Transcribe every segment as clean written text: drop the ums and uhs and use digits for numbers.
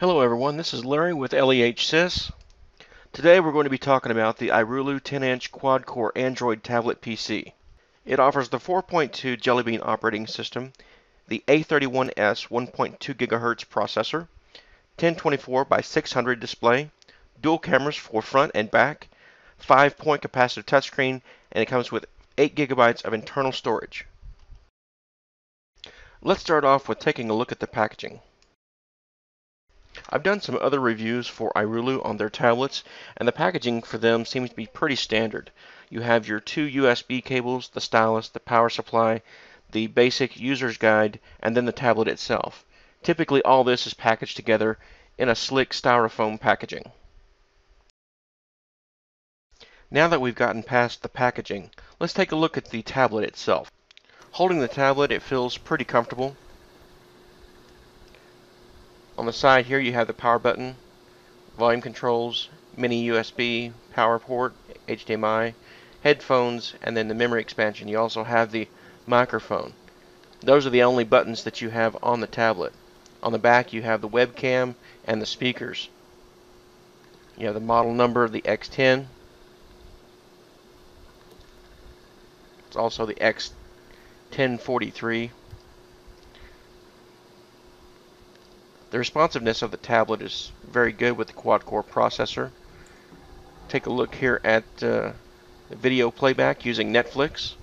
Hello everyone, this is Larry with LEHSys. Today we're going to be talking about the IRulu 10-inch quad-core Android tablet PC. It offers the 4.2 Jelly Bean operating system, the A31S 1.2 GHz processor, 1024 by 600 display, dual cameras for front and back, 5-point capacitive touchscreen, and it comes with 8 GB of internal storage. Let's start off with taking a look at the packaging. I've done some other reviews for IRulu on their tablets, and the packaging for them seems to be pretty standard. You have your two USB cables, the stylus, the power supply, the basic user's guide, and then the tablet itself. Typically all this is packaged together in a slick styrofoam packaging. Now that we've gotten past the packaging, let's take a look at the tablet itself. Holding the tablet, it feels pretty comfortable. On the side here you have the power button, volume controls, mini USB, power port, HDMI, headphones, and then the memory expansion. You also have the microphone. Those are the only buttons that you have on the tablet. On the back you have the webcam and the speakers. You have the model number of the x10. It's also the x1043. The responsiveness of the tablet is very good with the quad-core processor. Take a look here at the video playback using Netflix.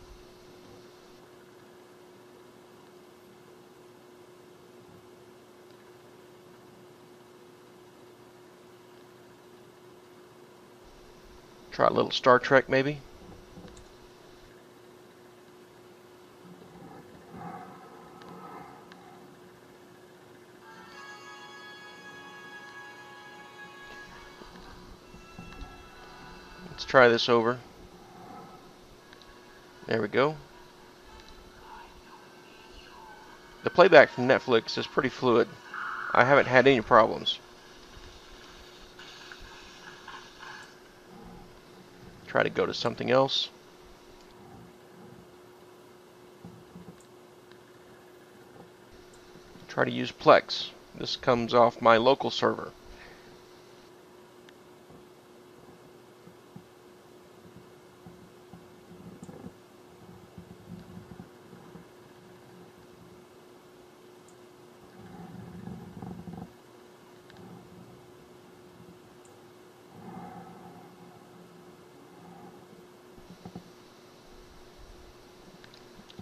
Try a little Star Trek maybe. Let's try this over. There we go. The playback from Netflix is pretty fluid. I haven't had any problems. Try to go to something else. Try to use Plex. This comes off my local server.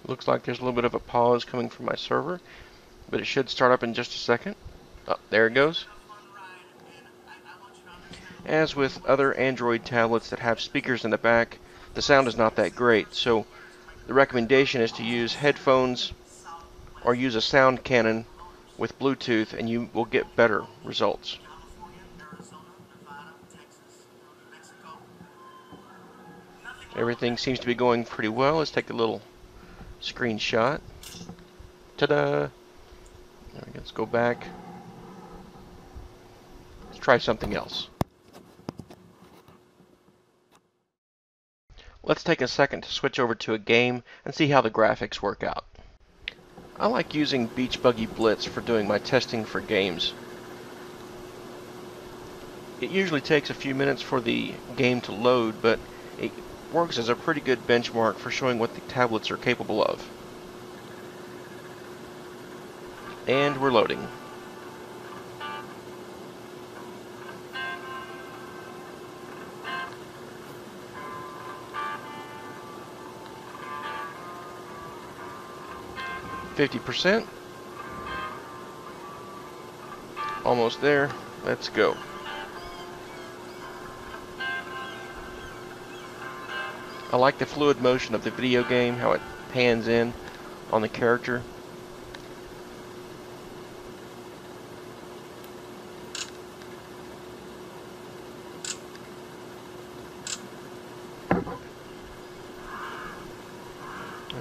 Looks like there's a little bit of a pause coming from my server, but it should start up in just a second. Oh, there it goes. As with other Android tablets that have speakers in the back, the sound is not that great, so the recommendation is to use headphones or use a sound cannon with Bluetooth, and you will get better results. Everything seems to be going pretty well. Let's take a little screenshot. Ta-da! Let's go back. Let's try something else. Let's take a second to switch over to a game and see how the graphics work out. I like using Beach Buggy Blitz for doing my testing for games. It usually takes a few minutes for the game to load, but it works as a pretty good benchmark for showing what the tablets are capable of. And we're loading. %. Almost there. Let's go. I like the fluid motion of the video game, how it pans in on the character.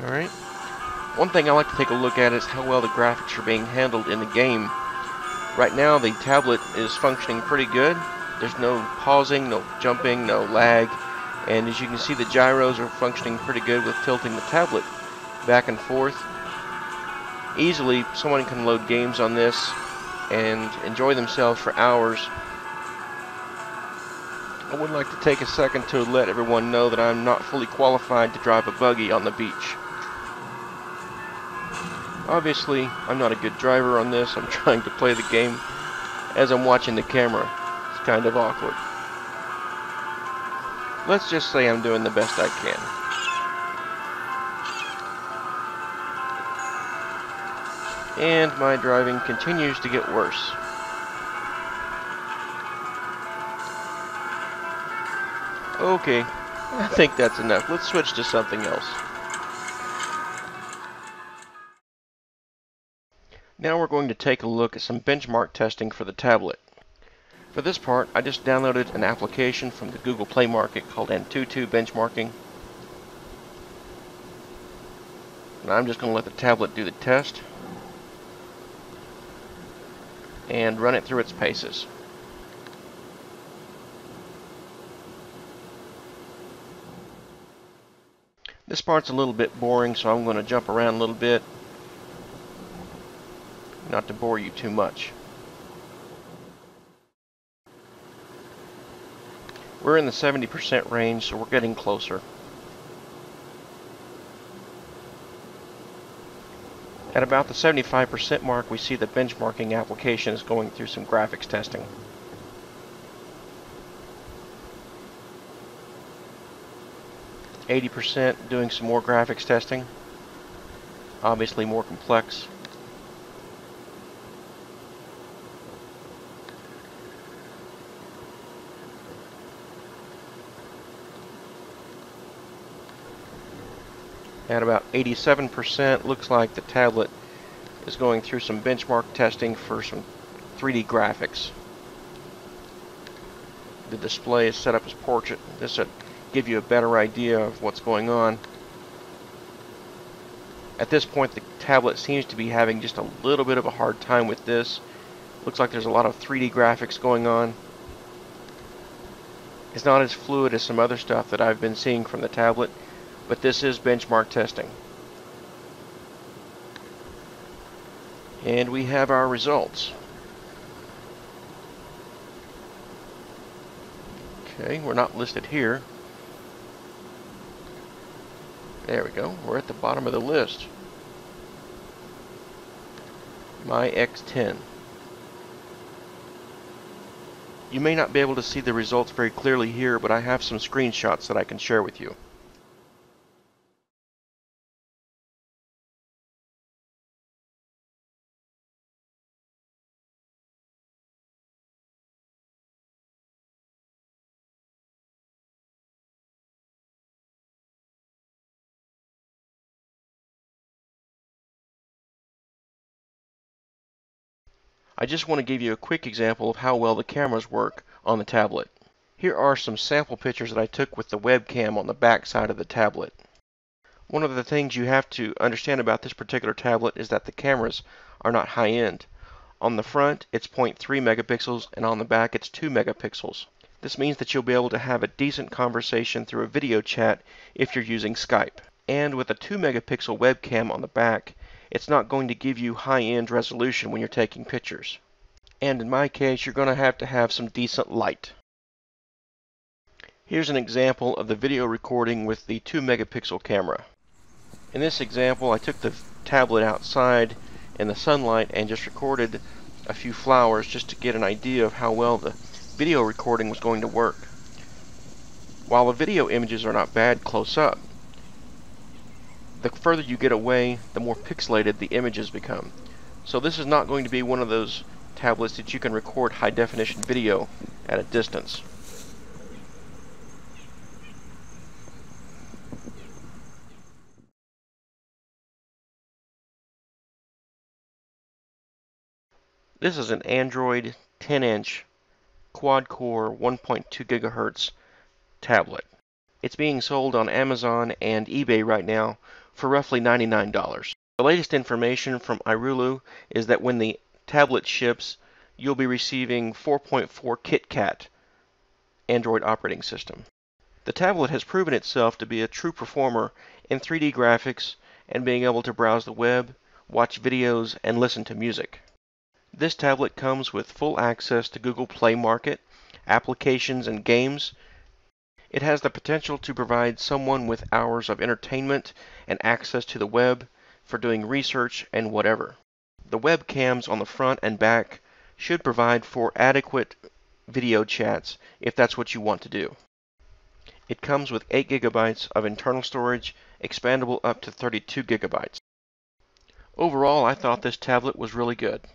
Alright. One thing I like to take a look at is how well the graphics are being handled in the game. Right now the tablet is functioning pretty good. There's no pausing, no jumping, no lag. And as you can see, the gyros are functioning pretty good with tilting the tablet back and forth. Easily, someone can load games on this and enjoy themselves for hours, I would like to take a second to let everyone know that I'm not fully qualified to drive a buggy on the beach. Obviously, I'm not a good driver on this. I'm trying to play the game as I'm watching the camera. It's kind of awkward. Let's just say I'm doing the best I can. And my driving continues to get worse. Okay, I think that's enough. Let's switch to something else. Now we're going to take a look at some benchmark testing for the tablet. For this part, I just downloaded an application from the Google Play Market called AnTuTu Benchmarking. And I'm just going to let the tablet do the test and run it through its paces. This part's a little bit boring, so I'm going to jump around a little bit, not to bore you too much. We're in the 70% range, so we're getting closer. At about the 75% mark, we see the benchmarking application is going through some graphics testing. %, doing some more graphics testing, obviously more complex. At about 87%, looks like the tablet is going through some benchmark testing for some 3D graphics. The display is set up as portrait. This should give you a better idea of what's going on. At this point, the tablet seems to be having just a little bit of a hard time with this. Looks like there's a lot of 3D graphics going on. It's not as fluid as some other stuff that I've been seeing from the tablet, but this is benchmark testing. And we have our results. Okay, we're not listed here. There we go. We're at the bottom of the list. My X10. You may not be able to see the results very clearly here, but I have some screenshots that I can share with you. I just want to give you a quick example of how well the cameras work on the tablet. Here are some sample pictures that I took with the webcam on the back side of the tablet. One of the things you have to understand about this particular tablet is that the cameras are not high-end. On the front, it's 0.3 megapixels, and on the back, it's 2 megapixels. This means that you'll be able to have a decent conversation through a video chat if you're using Skype. And with a 2 megapixel webcam on the back, it's not going to give you high-end resolution when you're taking pictures. And in my case, you're going to have some decent light. Here's an example of the video recording with the 2 megapixel camera. In this example, I took the tablet outside in the sunlight and just recorded a few flowers just to get an idea of how well the video recording was going to work. While the video images are not bad close up, the further you get away, the more pixelated the images become. So this is not going to be one of those tablets that you can record high definition video at a distance. This is an Android 10-inch quad-core 1.2 gigahertz tablet. It's being sold on Amazon and eBay right now for roughly $99. The latest information from IRulu is that when the tablet ships, you'll be receiving 4.4 KitKat Android operating system. The tablet has proven itself to be a true performer in 3D graphics and being able to browse the web, watch videos, and listen to music. This tablet comes with full access to Google Play Market, applications, and games. It has the potential to provide someone with hours of entertainment and access to the web for doing research and whatever. The webcams on the front and back should provide for adequate video chats if that's what you want to do. It comes with 8 gigabytes of internal storage, expandable up to 32 gigabytes. Overall, I thought this tablet was really good.